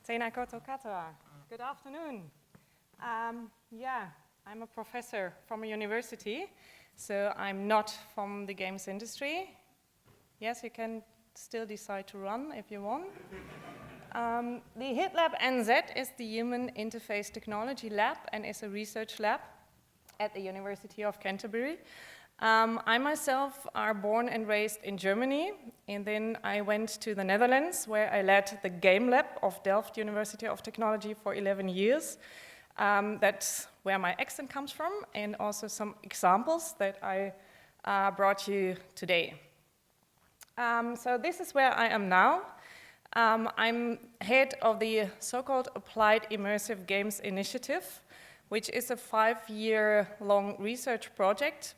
Tēnā koutou katoa. Good afternoon. I'm a professor from a university, so I'm not from the games industry. Yes, you can still decide to run if you want. The HIT Lab NZ is the Human Interface Technology Lab and is a research lab at the University of Canterbury. I myself are born and raised in Germany, and then I went to the Netherlands where I led the game lab of Delft University of Technology for 11 years. That's where my accent comes from, and also some examples that I brought you today. So this is where I am now. I'm head of the so-called Applied Immersive Games Initiative, which is a 5-year-long research project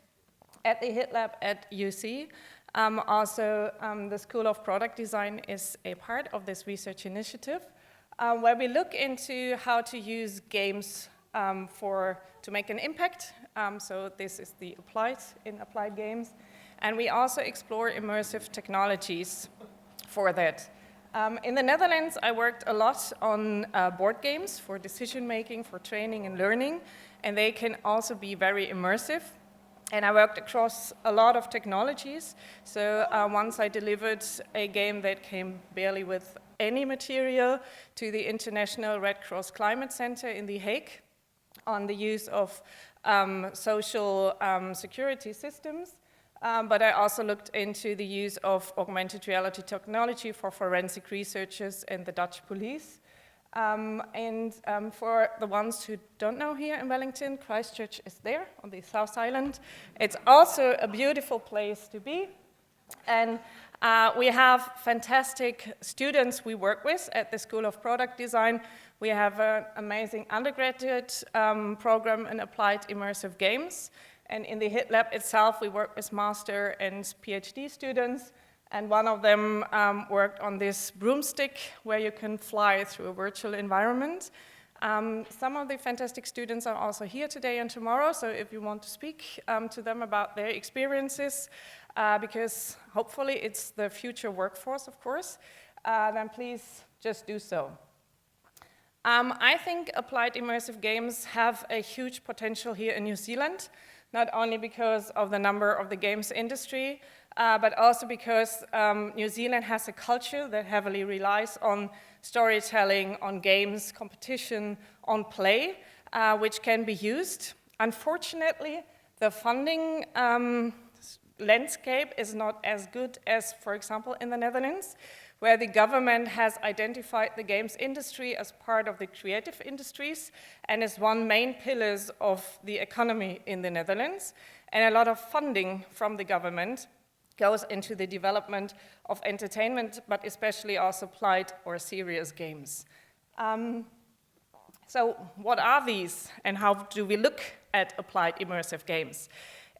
at the HIT Lab at UC. The School of Product Design is a part of this research initiative, where we look into how to use games to make an impact. So this is the applied games. And we also explore immersive technologies for that. In the Netherlands, I worked a lot on board games for decision-making, for training and learning, and they can also be very immersive. And I worked across a lot of technologies. So once I delivered a game that came barely with any material to the International Red Cross Climate Center in The Hague on the use of social security systems. But I also looked into the use of augmented reality technology for forensic researchers and the Dutch police. For the ones who don't know, here in Wellington, Christchurch is there on the South Island. It's also a beautiful place to be. And we have fantastic students we work with at the School of Product Design. We have an amazing undergraduate program in applied immersive games. And in the HIT Lab itself, we work with master and PhD students. And one of them worked on this broomstick where you can fly through a virtual environment. Some of the fantastic students are also here today and tomorrow, so if you want to speak to them about their experiences, because hopefully it's the future workforce, of course, then please just do so. I think applied immersive games have a huge potential here in New Zealand, not only because of the number of the games industry, but also because New Zealand has a culture that heavily relies on storytelling, on games, competition, on play, which can be used. Unfortunately, the funding landscape is not as good as, for example, in the Netherlands, where the government has identified the games industry as part of the creative industries and is one main pillar of the economy in the Netherlands. And a lot of funding from the government goes into the development of entertainment, but especially also applied or serious games. So what are these, and how do we look at applied immersive games?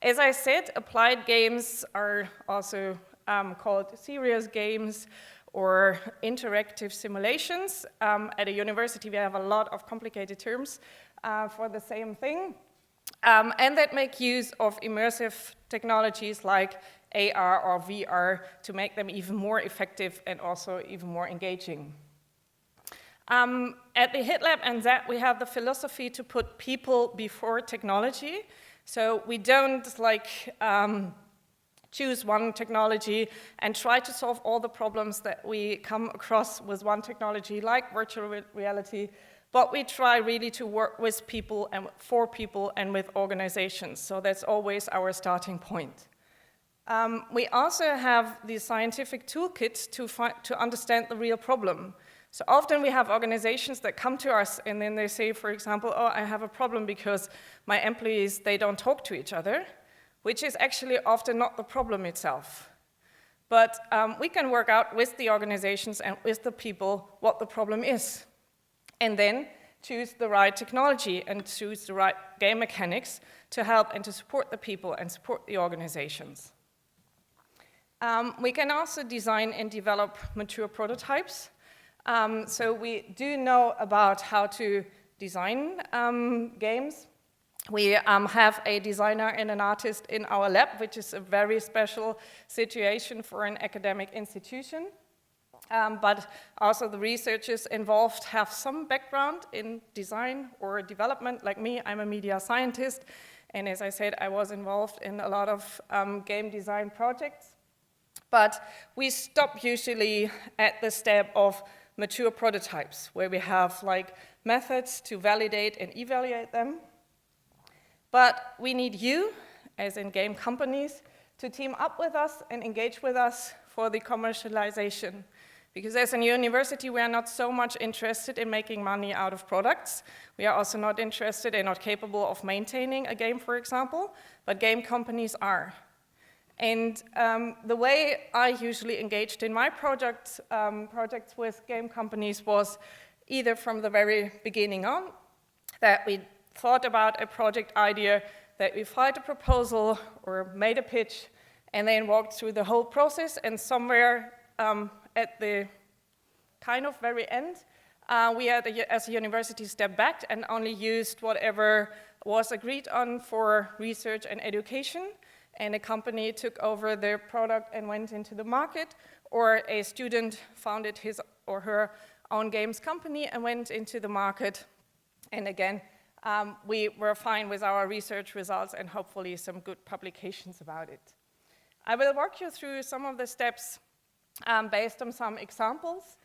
As I said, applied games are also called serious games or interactive simulations. At a university, we have a lot of complicated terms for the same thing, and that make use of immersive technologies like AR or VR to make them even more effective and also even more engaging. At the HIT Lab and that, we have the philosophy to put people before technology. So we don't choose one technology and try to solve all the problems that we come across with one technology like virtual reality, but we try really to work with people and for people and with organizations. So that's always our starting point. We also have the scientific toolkit to understand the real problem. So often we have organizations that come to us and then they say, for example, oh, I have a problem because my employees, they don't talk to each other, which is actually often not the problem itself. But we can work out with the organizations and with the people what the problem is, and then choose the right technology and choose the right game mechanics to help and to support the people and support the organizations. We can also design and develop mature prototypes. So we do know about how to design games. We have a designer and an artist in our lab, which is a very special situation for an academic institution. but also the researchers involved have some background in design or development. Like me, I'm a media scientist, and as I said, I was involved in a lot of game design projects. But we stop usually at the step of mature prototypes, where we have like methods to validate and evaluate them. But we need you, as in game companies, to team up with us and engage with us for the commercialization. Because as a university, we are not so much interested in making money out of products. We are also not interested and not capable of maintaining a game, for example, but game companies are. And the way I usually engaged in my projects with game companies was either from the very beginning on, that we thought about a project idea, that we filed a proposal or made a pitch, and then walked through the whole process, and somewhere at the kind of very end, we had, as a university, stepped back and only used whatever was agreed on for research and education, and a company took over their product and went into the market, or a student founded his or her own games company and went into the market. And again, we were fine with our research results and hopefully some good publications about it. I will walk you through some of the steps based on some examples.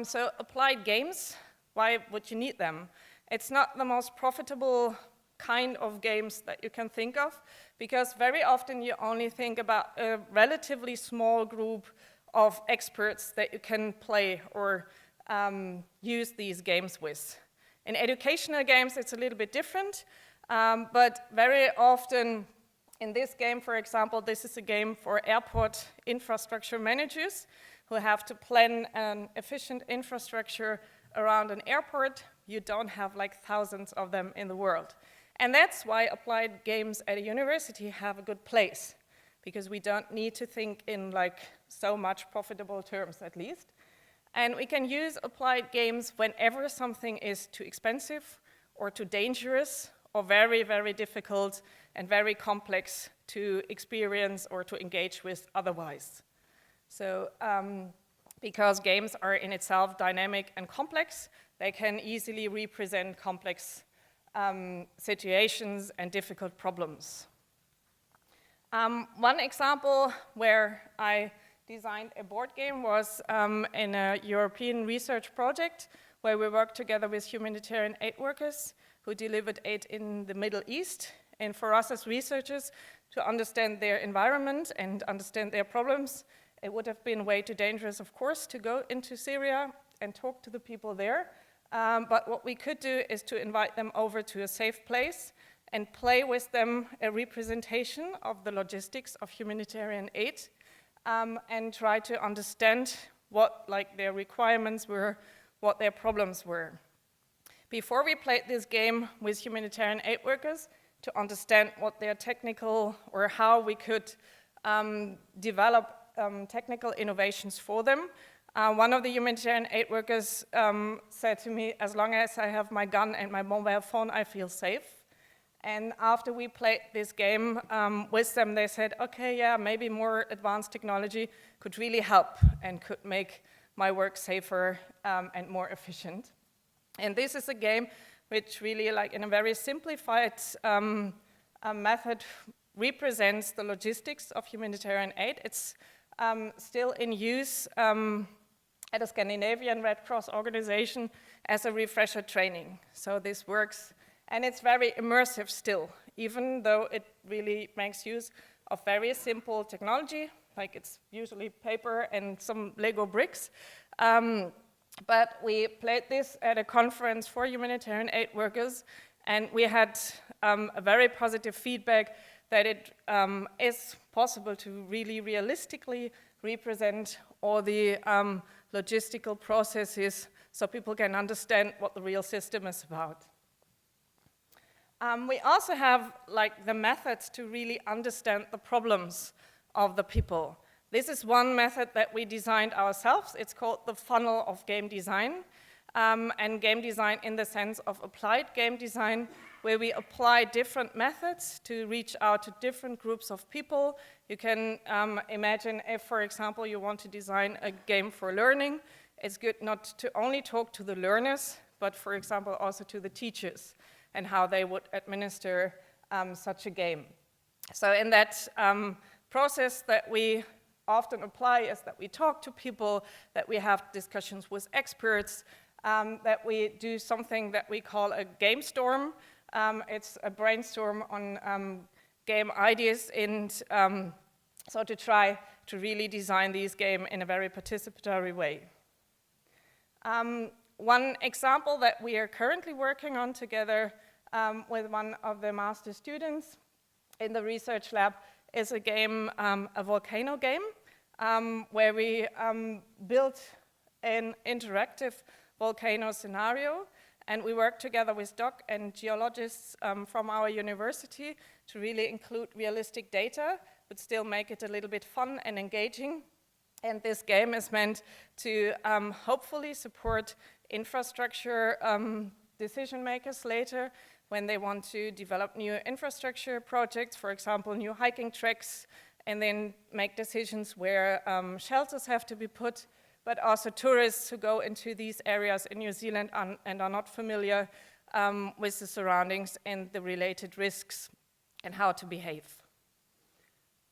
So applied games, why would you need them? It's not the most profitable kind of games that you can think of, because very often you only think about a relatively small group of experts that you can play or use these games with. In educational games, it's a little bit different, but very often in this game, for example, this is a game for airport infrastructure managers who have to plan an efficient infrastructure around an airport. You don't have like thousands of them in the world. And that's why applied games at a university have a good place, because we don't need to think in like so much profitable terms, at least. And we can use applied games whenever something is too expensive or too dangerous or very, very difficult and very complex to experience or to engage with otherwise. So because games are in itself dynamic and complex, they can easily represent complex situations and difficult problems. One example where I designed a board game was in a European research project where we worked together with humanitarian aid workers who delivered aid in the Middle East. And for us as researchers, to understand their environment and understand their problems, it would have been way too dangerous, of course, to go into Syria and talk to the people there. But what we could do is to invite them over to a safe place and play with them a representation of the logistics of humanitarian aid and try to understand what their requirements were, what their problems were. Before we played this game with humanitarian aid workers to understand what their technical or how we could develop technical innovations for them, one of the humanitarian aid workers said to me, as long as I have my gun and my mobile phone, I feel safe. And after we played this game with them, they said, okay, yeah, maybe more advanced technology could really help and could make my work safer and more efficient. And this is a game which really, like in a very simplified method, represents the logistics of humanitarian aid. It's still in use at a Scandinavian Red Cross organization as a refresher training. So this works, and it's very immersive still, even though it really makes use of very simple technology, like it's usually paper and some Lego bricks. But we played this at a conference for humanitarian aid workers, and we had a very positive feedback that it is possible to really realistically represent all the logistical processes so people can understand what the real system is about. We also have the methods to really understand the problems of the people. This is one method that we designed ourselves. It's called the funnel of game design, and game design in the sense of applied game design, where we apply different methods to reach out to different groups of people You can imagine if, for example, you want to design a game for learning, it's good not to only talk to the learners, but for example, also to the teachers and how they would administer such a game. So in that process that we often apply is that we talk to people, that we have discussions with experts, that we do something that we call a game storm. It's a brainstorm on game ideas, and so to try to really design these games in a very participatory way. One example that we are currently working on together with one of the master students in the research lab is a game, a volcano game, where we built an interactive volcano scenario, and we work together with Doc and geologists from our university to really include realistic data, but still make it a little bit fun and engaging. And this game is meant to hopefully support infrastructure decision makers later when they want to develop new infrastructure projects, for example, new hiking tracks, and then make decisions where shelters have to be put, but also tourists who go into these areas in New Zealand and are not familiar with the surroundings and the related risks and how to behave.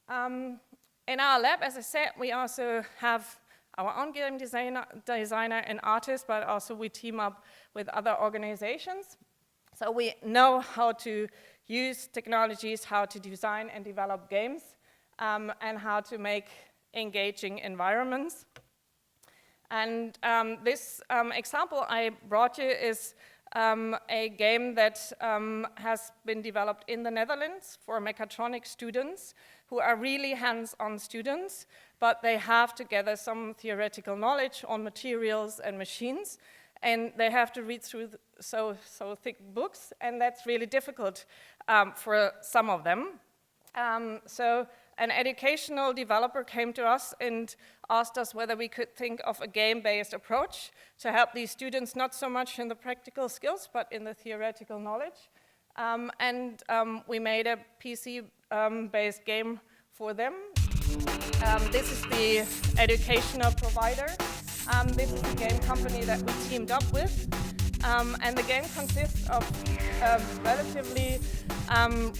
In our lab, as I said, we also have our own game designer and artist, but also we team up with other organizations. So we know how to use technologies, how to design and develop games, and how to make engaging environments. And this example I brought you is a game that has been developed in the Netherlands for mechatronics students who are really hands-on students, but they have to gather some theoretical knowledge on materials and machines, and they have to read through so thick books, and that's really difficult for some of them. So an educational developer came to us and asked us whether we could think of a game-based approach to help these students not so much in the practical skills, but in the theoretical knowledge. We made a PC-based game for them. This is the educational provider. This is a game company that we teamed up with. And the game consists of a relatively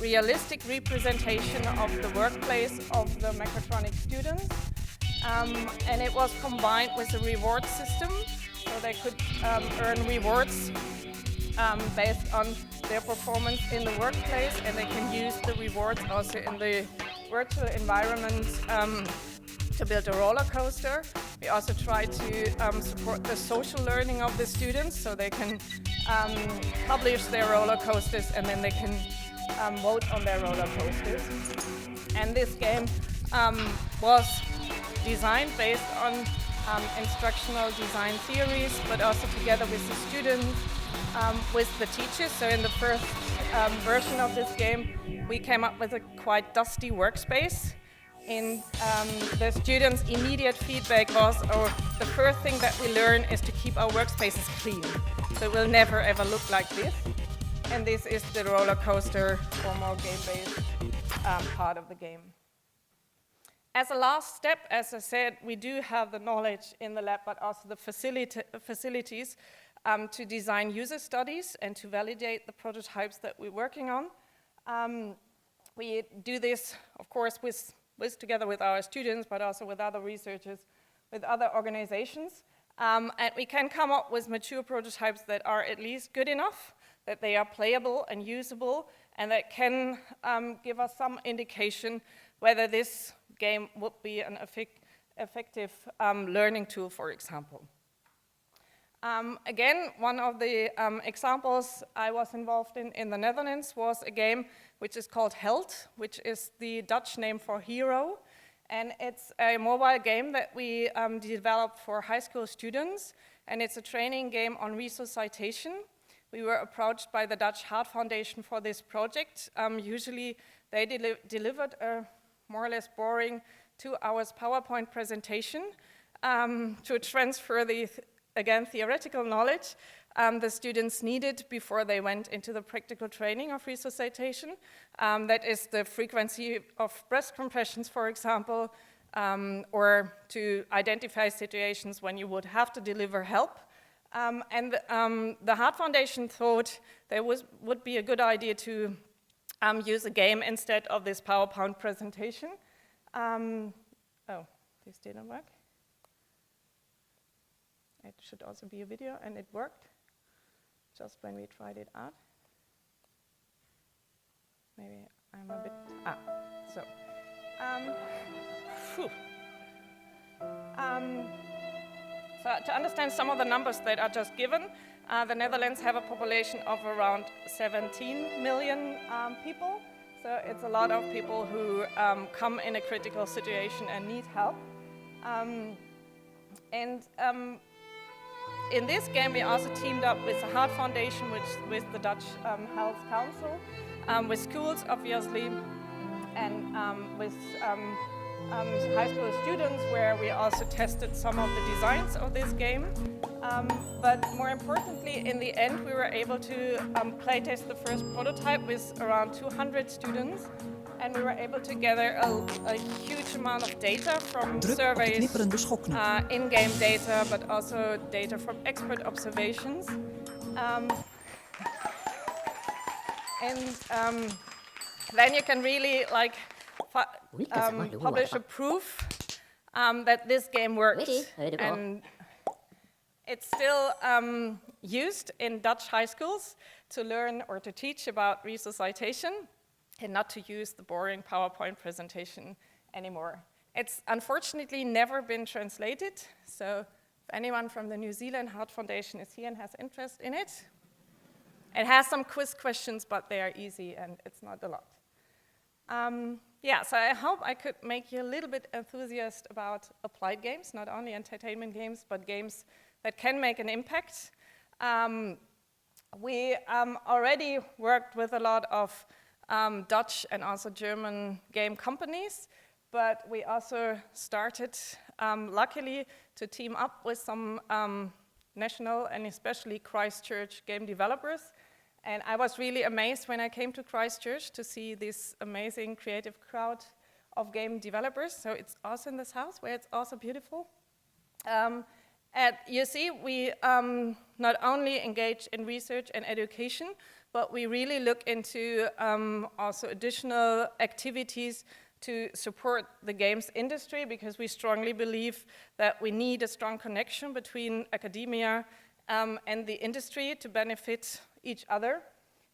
realistic representation of the workplace of the mechatronics students. And it was combined with a reward system, so they could earn rewards based on their performance in the workplace, and they can use the rewards also in the virtual environment to build a roller coaster. We also try to support the social learning of the students, so they can publish their roller coasters and then they can vote on their roller coasters. And this game was designed based on instructional design theories, but also together with the students, with the teachers. So in the first version of this game, we came up with a quite dusty workspace. And the students' immediate feedback was, oh, the first thing that we learn is to keep our workspaces clean. So it will never ever look like this. And this is the roller coaster or more game-based part of the game. As a last step, as I said, we do have the knowledge in the lab, but also the facilities to design user studies and to validate the prototypes that we're working on. We do this, of course, together with our students, but also with other researchers, with other organizations. And we can come up with mature prototypes that are at least good enough, that they are playable and usable, and that can give us some indication whether this game would be an effective learning tool, for example. Again, one of the examples I was involved in the Netherlands was a game which is called Heide, which is the Dutch name for hero. And it's a mobile game that we developed for high school students, and it's a training game on resource citation. We were approached by the Dutch Heart Foundation for this project. Usually they delivered a more or less boring 2 hours PowerPoint presentation to transfer the, again, theoretical knowledge, the students needed before they went into the practical training of resuscitation. That is the frequency of breast compressions, for example, or to identify situations when you would have to deliver help. The Heart Foundation thought there would be a good idea to use a game instead of this PowerPoint presentation. Oh, this didn't work. It should also be a video, and it worked just when we tried it out. Maybe I'm a bit, so. So to understand some of the numbers that are just given, the Netherlands have a population of around 17 million people. So it's a lot of people who come in a critical situation and need help. In this game, we also teamed up with the Heart Foundation, with the Dutch Health Council, with schools, obviously, and with high school students, where we also tested some of the designs of this game. But more importantly, in the end, we were able to playtest the first prototype with around 200 students. And we were able to gather a huge amount of data from surveys, in-game data, but also data from expert observations. Then you can really publish a proof that this game works. And it's still used in Dutch high schools to learn or to teach about resuscitation, and not to use the boring PowerPoint presentation anymore. It's unfortunately never been translated, so if anyone from the New Zealand Heart Foundation is here and has interest in it, it has some quiz questions, but they are easy and it's not a lot. So I hope I could make you a little bit enthusiastic about applied games, not only entertainment games, but games that can make an impact. We already worked with a lot of Dutch and also German game companies, but we also started, luckily, to team up with some national and especially Christchurch game developers. And I was really amazed when I came to Christchurch to see this amazing creative crowd of game developers. So it's also in this house, where it's also beautiful. You see, we not only engage in research and education, but we really look into also additional activities to support the games industry, because we strongly believe that we need a strong connection between academia and the industry to benefit each other.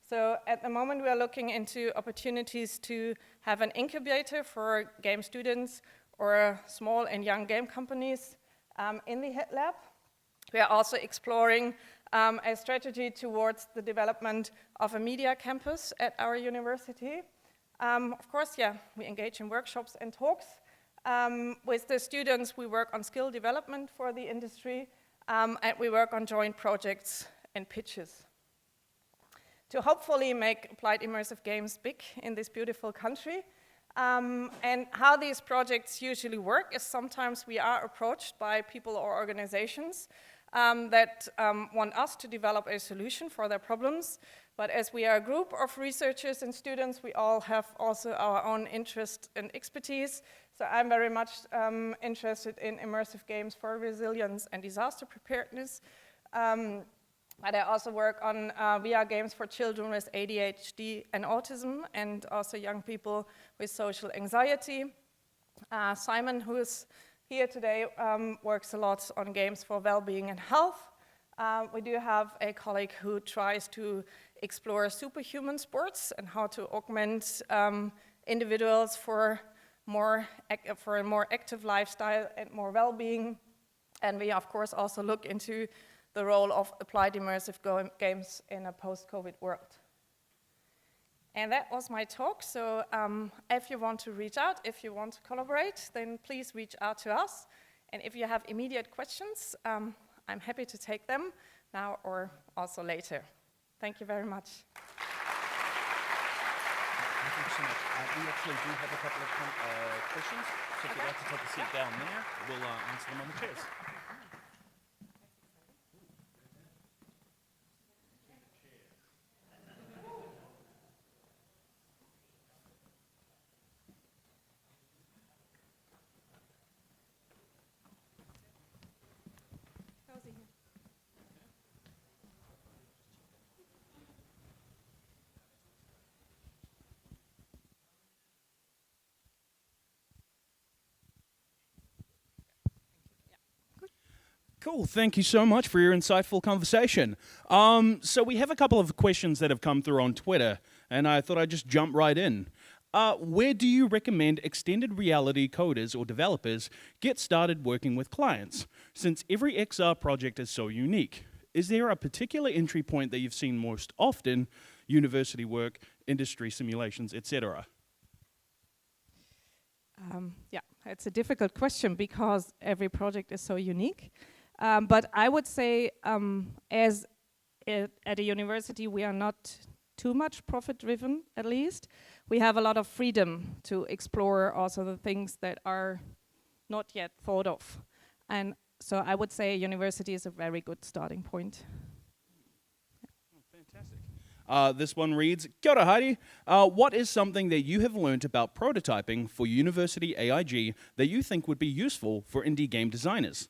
So at the moment, we are looking into opportunities to have an incubator for game students or small and young game companies in the HIT Lab. We are also exploring a strategy towards the development of a media campus at our university. Of course, we engage in workshops and talks. With the students, we work on skill development for the industry, and we work on joint projects and pitches to hopefully make applied immersive games big in this beautiful country. And how these projects usually work is sometimes we are approached by people or organizations that want us to develop a solution for their problems. But as we are a group of researchers and students, we all have also our own interest and expertise. So I'm very much interested in immersive games for resilience and disaster preparedness. But I also work on VR games for children with ADHD and autism, and also young people with social anxiety. Simon, who is here today, works a lot on games for well-being and health. We do have a colleague who tries to explore superhuman sports and how to augment individuals for a more active lifestyle and more well-being. And we, of course, also look into the role of applied immersive games in a post-COVID world. And that was my talk. So if you want to reach out, if you want to collaborate, then please reach out to us. And if you have immediate questions, I'm happy to take them now or also later. Thank you very much. Thank you so much. We actually do have a couple of questions. So if you'd like to take a seat down there, we'll answer them on the chairs. Cool. Thank you so much for your insightful conversation. So we have a couple of questions that have come through on Twitter, and I thought I'd just jump right in. Where do you recommend extended reality coders or developers get started working with clients? Since every XR project is so unique, is there a particular entry point that you've seen most often? University work, industry simulations, etc. Yeah, it's a difficult question because every project is so unique. But I would say, at a university, we are not too much profit-driven, at least. We have a lot of freedom to explore also the things that are not yet thought of. And so I would say university is a very good starting point. Oh, fantastic. This one reads, Kia ora, Heide. What is something that you have learned about prototyping for university AIG that you think would be useful for indie game designers?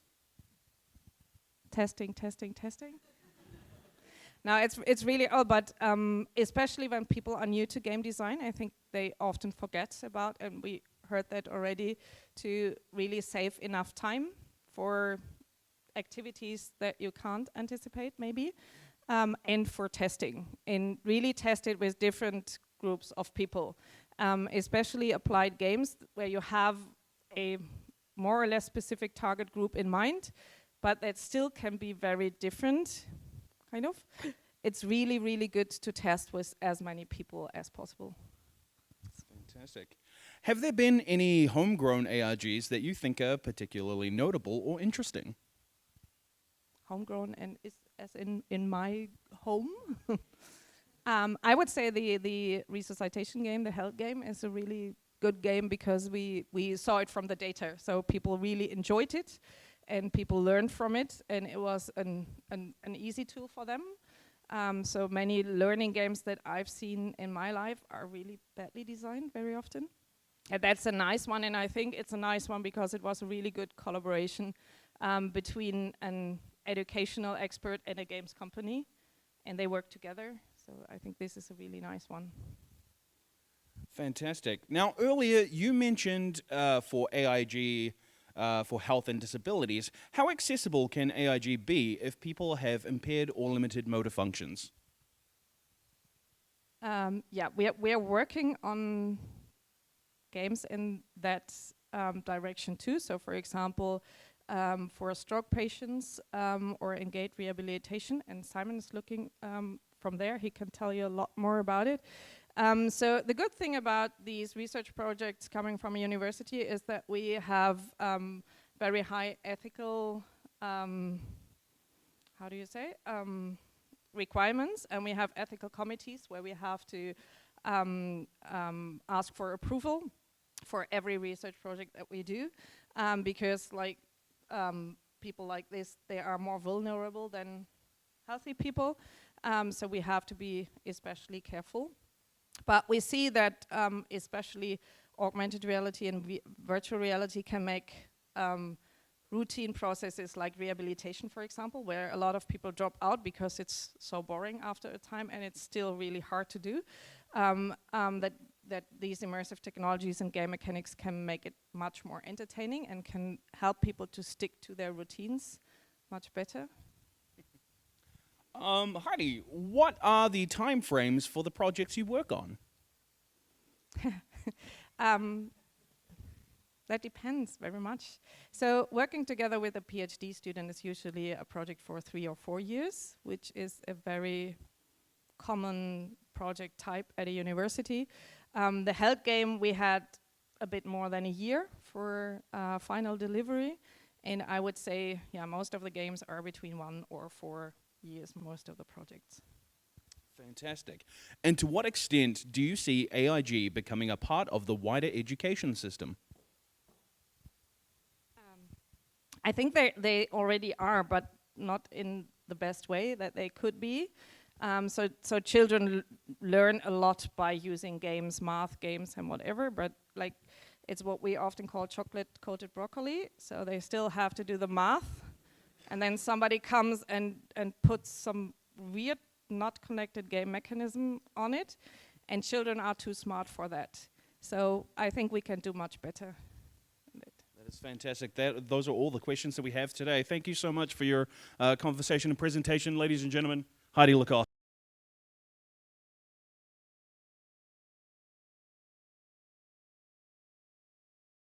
Testing. Now it's really but especially when people are new to game design, I think they often forget about, and we heard that already, to really save enough time for activities that you can't anticipate maybe, and for testing, and really test it with different groups of people, especially applied games where you have a more or less specific target group in mind, but that still can be very different, kind of. It's really, really good to test with as many people as possible. Fantastic. Have there been any homegrown ARGs that you think are particularly notable or interesting? Homegrown, and is as in my home? I would say the resuscitation game, the health game, is a really good game because we saw it from the data. So people really enjoyed it, and people learned from it, and it was an easy tool for them. So many learning games that I've seen in my life are really badly designed very often. And that's a nice one, and I think it's a nice one because it was a really good collaboration between an educational expert and a games company, and they work together. So I think this is a really nice one. Fantastic. Now, earlier you mentioned for AIG, for health and disabilities, how accessible can AIG be if people have impaired or limited motor functions? Yeah, we are working on games in that direction too. So, for example, for stroke patients or in gait rehabilitation, and Simon is looking from there. He can tell you a lot more about it. So the good thing about these research projects coming from a university is that we have very high ethical, requirements, and we have ethical committees where we have to ask for approval for every research project that we do, because people like this, they are more vulnerable than healthy people, so we have to be especially careful. But we see that especially augmented reality and virtual reality can make routine processes like rehabilitation, for example, where a lot of people drop out because it's so boring after a time, and it's still really hard to do, that these immersive technologies and game mechanics can make it much more entertaining and can help people to stick to their routines much better. Heidi, what are the time frames for the projects you work on? That depends very much. So working together with a PhD student is usually a project for 3 or 4 years, which is a very common project type at a university. The health game, we had a bit more than a year for final delivery. And I would say, yeah, most of the games are between 1 or 4 years, most of the projects. Fantastic. And to what extent do you see AIG becoming a part of the wider education system? I think they already are, but not in the best way that they could be. So children learn a lot by using games, math games and whatever, but like it's what we often call chocolate-coated broccoli. So they still have to do the math, and then somebody comes and puts some weird, not connected game mechanism on it, and children are too smart for that. So I think we can do much better. That is fantastic. Those are all the questions that we have today. Thank you so much for your conversation and presentation, ladies and gentlemen. Heide Lukosch.